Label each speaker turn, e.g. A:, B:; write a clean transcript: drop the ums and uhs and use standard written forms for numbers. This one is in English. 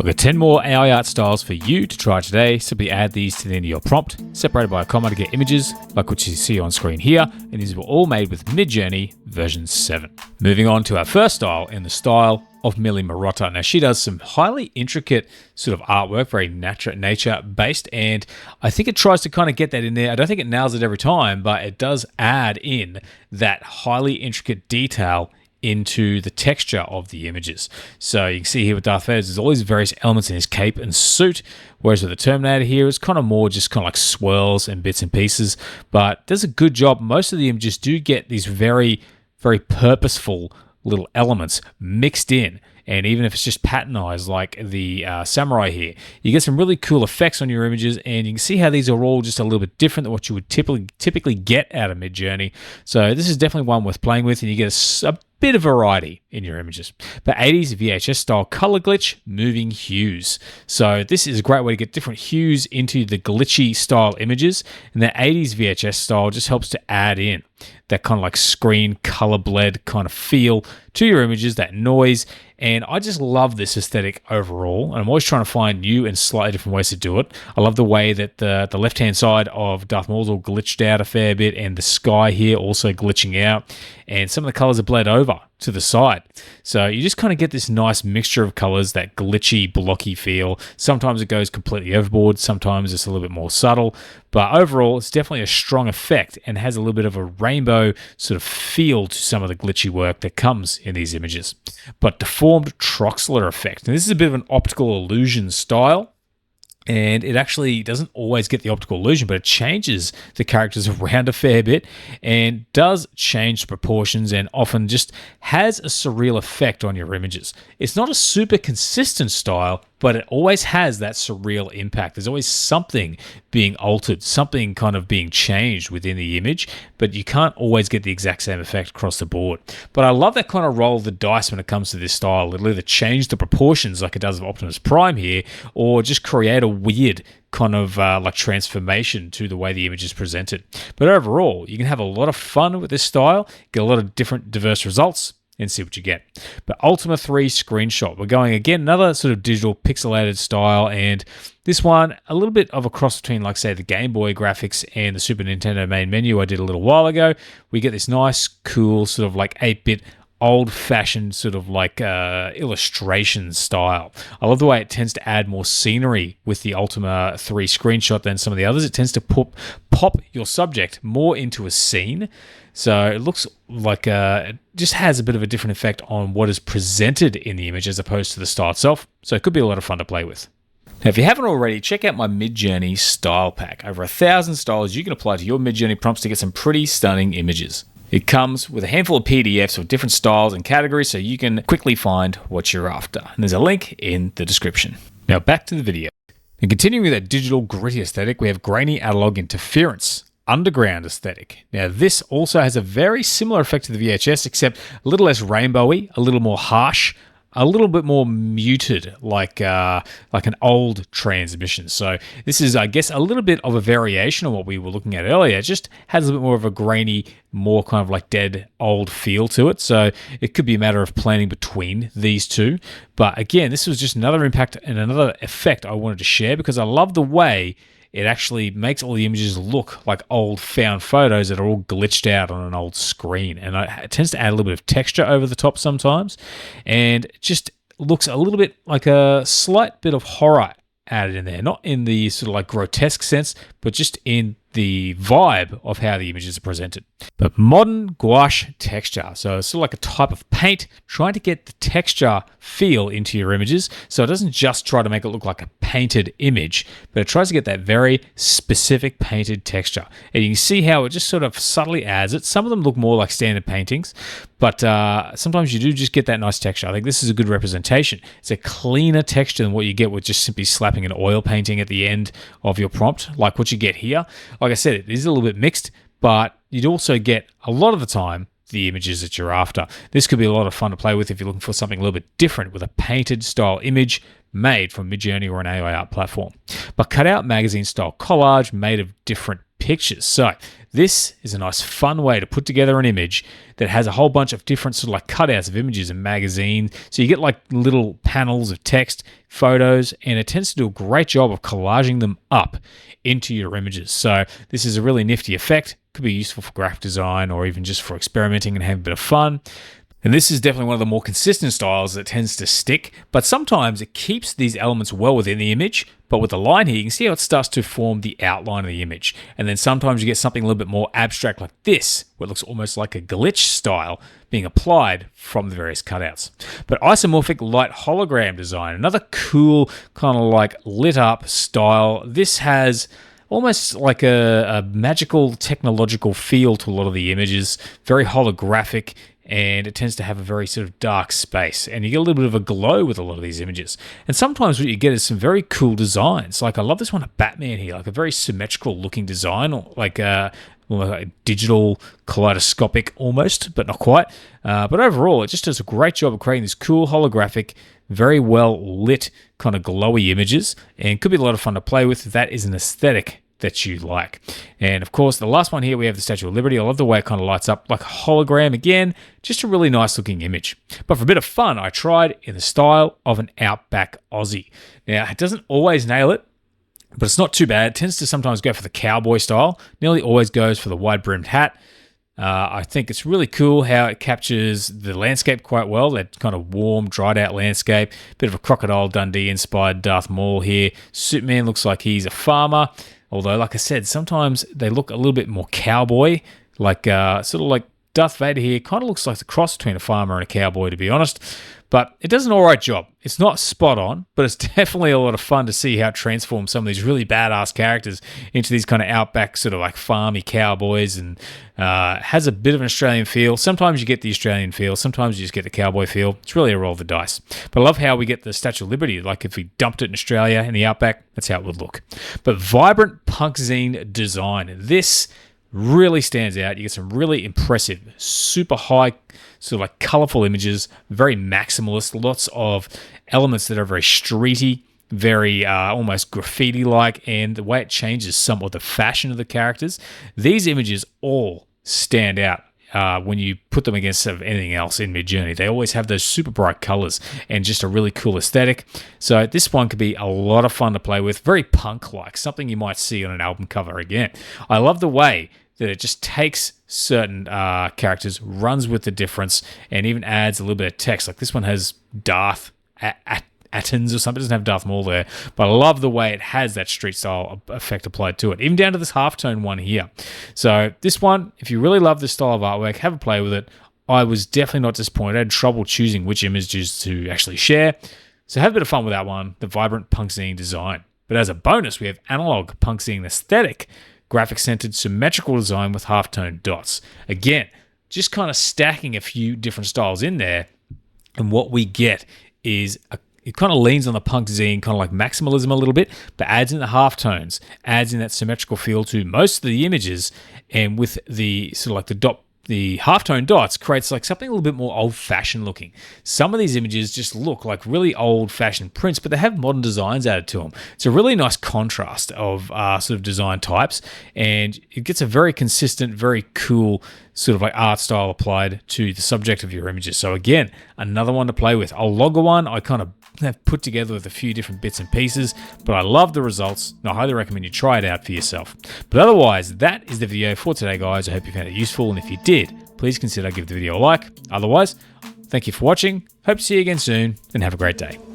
A: I've got 10 more AI art styles for you to try today. Simply add these to the end of your prompt, separated by a comma to get images, like what you see on screen here, and these were all made with Midjourney version 7. Moving on to our first style, in the style of Millie Marotta. Now, she does some highly intricate sort of artwork, very nature-based, and I think it tries to kind of get that in there. I don't think it nails it every time, but it does add in that highly intricate detail into the texture of the images. So you can see here with Darth Vader, there's all these various elements in his cape and suit, whereas with the Terminator here, it's kind of more just kind of like swirls and bits and pieces, but does a good job. Most of the images do get these very, very purposeful little elements mixed in. And even if it's just patternized like the samurai here, you get some really cool effects on your images, and you can see how these are all just a little bit different than what you would typically get out of Midjourney. So this is definitely one worth playing with, and you get a bit of variety in your images. But 80s VHS style color glitch, moving hues. So this is a great way to get different hues into the glitchy style images, and that 80s VHS style just helps to add in that kind of like screen color bled kind of feel to your images, that noise. And I just love this aesthetic overall. And I'm always trying to find new and slightly different ways to do it. I love the way that the left-hand side of Darth Maul's all glitched out a fair bit, and the sky here also glitching out. And some of the colors are bled over to the side. So you just kind of get this nice mixture of colors, that glitchy, blocky feel. Sometimes it goes completely overboard. Sometimes it's a little bit more subtle. But overall, it's definitely a strong effect and has a little bit of a rainbow sort of feel to some of the glitchy work that comes in these images. But Deformed Troxler effect. Now, this is a bit of an optical illusion style, and it actually doesn't always get the optical illusion, but it changes the characters around a fair bit and does change proportions, and often just has a surreal effect on your images. It's not a super consistent style, but it always has that surreal impact. There's always something being altered, something kind of being changed within the image, but you can't always get the exact same effect across the board. But I love that kind of roll of the dice when it comes to this style. It'll either change the proportions like it does of Optimus Prime here, or just create a weird kind of like transformation to the way the image is presented. But overall, you can have a lot of fun with this style, get a lot of different diverse results, and see what you get. But Ultima 3 screenshot. We're going again, another sort of digital pixelated style, and this one, a little bit of a cross between, like, say, the Game Boy graphics and the Super Nintendo main menu I did a little while ago. We get this nice, cool, sort of like 8-bit, old-fashioned sort of like illustration style. I love the way it tends to add more scenery with the Ultima 3 screenshot than some of the others. It tends to pop your subject more into a scene. So it looks like it just has a bit of a different effect on what is presented in the image as opposed to the style itself. So it could be a lot of fun to play with. Now, if you haven't already, check out my Midjourney style pack. Over 1,000 styles you can apply to your Midjourney prompts to get some pretty stunning images. It comes with a handful of PDFs with different styles and categories so you can quickly find what you're after. And there's a link in the description. Now back to the video. And continuing with that digital gritty aesthetic, we have grainy analog interference. Underground aesthetic. Now, this also has a very similar effect to the VHS, except a little less rainbowy, a little more harsh, a little bit more muted, like an old transmission. So this is, I guess, a little bit of a variation on what we were looking at earlier. It just has a little bit more of a grainy, more kind of like dead old feel to it. So it could be a matter of planning between these two. But again, this was just another impact and another effect I wanted to share because I love the way it actually makes all the images look like old found photos that are all glitched out on an old screen. And it tends to add a little bit of texture over the top sometimes. And it just looks a little bit like a slight bit of horror added in there. Not in the sort of like grotesque sense, but just in the vibe of how the images are presented. But modern gouache texture. So it's sort of like a type of paint trying to get the texture feel into your images. So it doesn't just try to make it look like a painted image, but it tries to get that very specific painted texture. And you can see how it just sort of subtly adds it. Some of them look more like standard paintings, but sometimes you do just get that nice texture. I think this is a good representation. It's a cleaner texture than what you get with just simply slapping an oil painting at the end of your prompt, like what you get here. Like I said, it is a little bit mixed, but you'd also get a lot of the time the images that you're after. This could be a lot of fun to play with if you're looking for something a little bit different with a painted style image made from Midjourney or an AI art platform. But cut out magazine style collage made of different pictures. So this is a nice fun way to put together an image that has a whole bunch of different sort of like cutouts of images and magazines. So you get like little panels of text, photos, and it tends to do a great job of collaging them up into your images. So this is a really nifty effect. Could be useful for graphic design or even just for experimenting and having a bit of fun. And this is definitely one of the more consistent styles that tends to stick, but sometimes it keeps these elements well within the image. But with the line here, you can see how it starts to form the outline of the image. And then sometimes you get something a little bit more abstract like this, where it looks almost like a glitch style being applied from the various cutouts. But Isomorphic light hologram design, another cool kind of like lit up style. This has almost like a magical technological feel to a lot of the images, very holographic, and it tends to have a very sort of dark space, and you get a little bit of a glow with a lot of these images. And sometimes what you get is some very cool designs. Like I love this one of Batman here, like a very symmetrical looking design, like a digital kaleidoscopic almost, but not quite. But overall, it just does a great job of creating this cool holographic, very well lit kind of glowy images, and could be a lot of fun to play with if that is an aesthetic that you like. And of course, the last one here, we have the Statue of Liberty. I love the way it kind of lights up like a hologram. Again, just a really nice looking image. But for a bit of fun, I tried in the style of an Outback Aussie. Now, it doesn't always nail it, but it's not too bad. It tends to sometimes go for the cowboy style. Nearly always goes for the wide-brimmed hat. I think it's really cool how it captures the landscape quite well, that kind of warm, dried-out landscape. Bit of a Crocodile Dundee-inspired Darth Maul here. Superman looks like he's a farmer. Although, like I said, sometimes they look a little bit more cowboy, like sort of like Darth Vader here. Kind of looks like the cross between a farmer and a cowboy, to be honest. But it does an all right job. It's not spot on, but it's definitely a lot of fun to see how it transforms some of these really badass characters into these kind of outback sort of like farmy cowboys, and has a bit of an Australian feel. Sometimes you get the Australian feel. Sometimes you just get the cowboy feel. It's really a roll of the dice. But I love how we get the Statue of Liberty. Like if we dumped it in Australia in the outback, that's how it would look. But vibrant Punkzine design. This really stands out. You get some really impressive, super high, sort of like colorful images, very maximalist, lots of elements that are very streety, very almost graffiti-like, and the way it changes somewhat the fashion of the characters. These images all stand out when you put them against sort of anything else in Midjourney. They always have those super bright colors and just a really cool aesthetic. So this one could be a lot of fun to play with, very punk-like, something you might see on an album cover again. I love the way that it just takes certain characters, runs with the difference, and even adds a little bit of text. Like this one has Darth Attons or something. It doesn't have Darth Maul there, but I love the way it has that street style effect applied to it, even down to this halftone one here. So this one, if you really love this style of artwork, have a play with it. I was definitely not disappointed. I had trouble choosing which images to actually share. So have a bit of fun with that one, the vibrant Punkzine design. But as a bonus, we have analog Punkzine aesthetic, graphic-centered symmetrical design with halftone dots. Again, just kind of stacking a few different styles in there, and what we get is it kind of leans on the Punkzine, kind of like maximalism a little bit, but adds in the halftones, adds in that symmetrical feel to most of the images, and with the sort of like the halftone dots creates like something a little bit more old-fashioned looking. Some of these images just look like really old-fashioned prints, but they have modern designs added to them. It's a really nice contrast of sort of design types, and it gets a very consistent, very cool sort of like art style applied to the subject of your images. So again, another one to play with. A logger one I kind of have put together with a few different bits and pieces, but I love the results, and I highly recommend you try it out for yourself. But otherwise, that is the video for today, guys. I hope you found it useful, and if you did, please consider giving the video a like. Otherwise, thank you for watching. Hope to see you again soon, and have a great day.